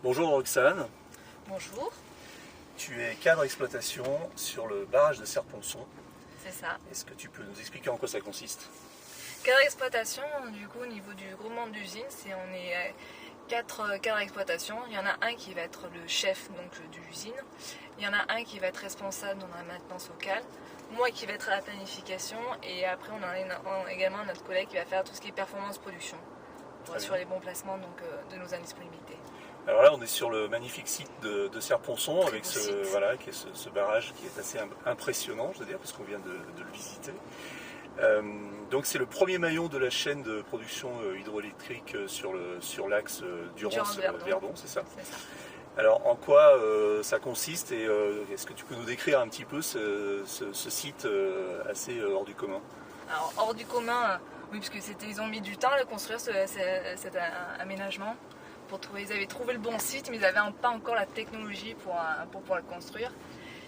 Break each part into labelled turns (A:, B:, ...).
A: Bonjour Roxane,
B: Bonjour,
A: tu es cadre exploitation sur le barrage de Serponçon.
B: c'est ça.
A: Est-ce que tu peux nous expliquer en quoi ça consiste?
B: Cadre d'exploitation, du coup, au niveau du groupement d'usines, on est 4 cadres d'exploitation. Il y en a un qui va être le chef donc, de l'usine. Il y en a un qui va être responsable dans la maintenance locale. Moi qui vais être à la planification. Et après, on a également notre collègue qui va faire tout ce qui est performance production. Pour assurer les bons placements donc, de nos indisponibilités.
A: Alors là, on est sur le magnifique site de Serponçon
B: Très
A: avec
B: beau
A: ce,
B: site.
A: voilà, qui est ce barrage qui est assez impressionnant, je veux dire, parce qu'on vient de le visiter. Donc c'est le premier maillon de la chaîne de production hydroélectrique sur l'axe Durance-Verdon, c'est ça?
B: C'est ça.
A: Alors en quoi ça consiste et est-ce que tu peux nous décrire un petit peu ce site assez hors du commun?
B: Alors, hors du commun, oui, parce que ils ont mis du temps à le construire cet aménagement. Ils avaient trouvé le bon site, mais ils n'avaient pas encore la technologie pour pouvoir le construire.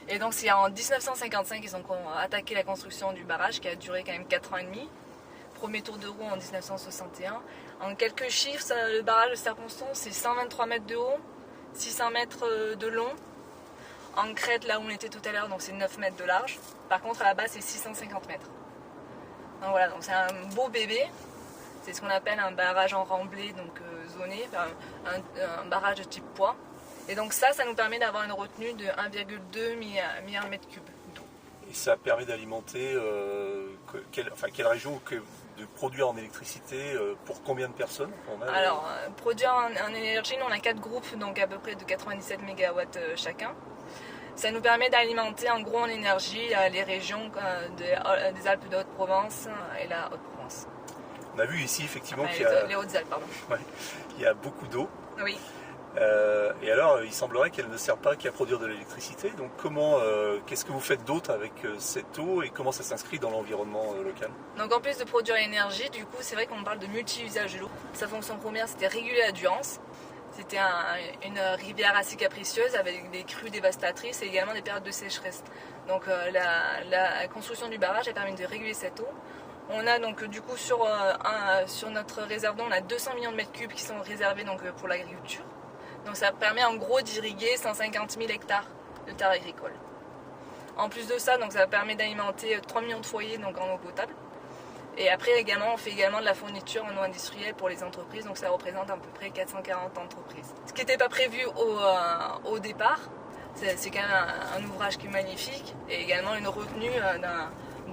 B: Et donc c'est en 1955 qu'ils ont attaqué la construction du barrage qui a duré quand même 4 ans et demi. Premier tour de roue en 1961. En quelques chiffres, le barrage de Serponçon, c'est 123 mètres de haut, 600 mètres de long. En crête, là où on était tout à l'heure, donc c'est 9 mètres de large. Par contre, à la base, c'est 650 mètres. Donc voilà, donc c'est un beau bébé. C'est ce qu'on appelle un barrage en remblai, donc zoné, un barrage de type poids. Et donc ça nous permet d'avoir une retenue de 1,2 milliard de mètres cubes d'eau.
A: Et ça permet d'alimenter quelle région, de produire en électricité pour combien de personnes
B: Alors, produire en énergie, on a 4 groupes, donc à peu près de 97 MW chacun. Ça nous permet d'alimenter en gros en énergie les régions des Alpes de Haute-Provence et la Haute-Provence.
A: On a vu ici effectivement
B: Les Hautes-Alpes, pardon.
A: Ouais, il y a beaucoup d'eau.
B: Oui.
A: Et alors, il semblerait qu'elle ne sert pas qu'à produire de l'électricité. Donc, qu'est-ce que vous faites d'autre avec cette eau et comment ça s'inscrit dans l'environnement local?
B: Donc, en plus de produire l'énergie, du coup, c'est vrai qu'on parle de multi-usage de l'eau. Sa fonction première, c'était réguler la Durance. C'était une rivière assez capricieuse avec des crues dévastatrices et également des périodes de sécheresse. Donc, la construction du barrage a permis de réguler cette eau. On a donc du coup sur notre réserve d'eau, on a 200 millions de mètres cubes qui sont réservés donc, pour l'agriculture. Donc ça permet en gros d'irriguer 150 000 hectares de terres agricoles. En plus de ça, donc, ça permet d'alimenter 3 millions de foyers donc, en eau potable. Et après également, on fait également de la fourniture en eau industrielle pour les entreprises, donc ça représente à peu près 440 entreprises. Ce qui n'était pas prévu au départ, c'est quand même un ouvrage qui est magnifique et également une retenue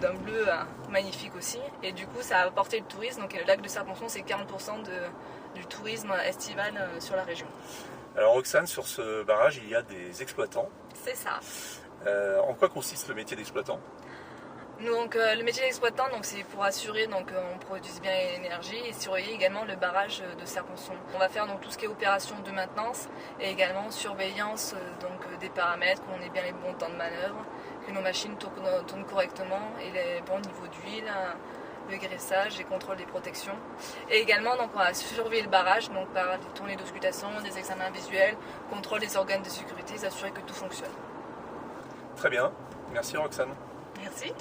B: d'un bleu magnifique aussi. Et du coup, ça a apporté le tourisme. Donc le lac de Serponçon, c'est 40% du tourisme estival sur la région.
A: Alors Roxane, sur ce barrage, il y a des exploitants.
B: C'est ça.
A: En quoi consiste le métier d'exploitant?
B: Donc le métier d'exploitant, c'est pour assurer qu'on produise bien l'énergie et surveiller également le barrage de Serponçon. On va faire donc tout ce qui est opération de maintenance et également surveillance des paramètres, qu'on ait bien les bons temps de manœuvre, que nos machines tournent correctement et les bons niveaux d'huile, le graissage, les contrôles des protections. Et également on va surveiller le barrage par des tournées d'auscultation, des examens visuels, contrôle des organes de sécurité, s'assurer que tout fonctionne.
A: Très bien, merci Roxane.
B: Merci.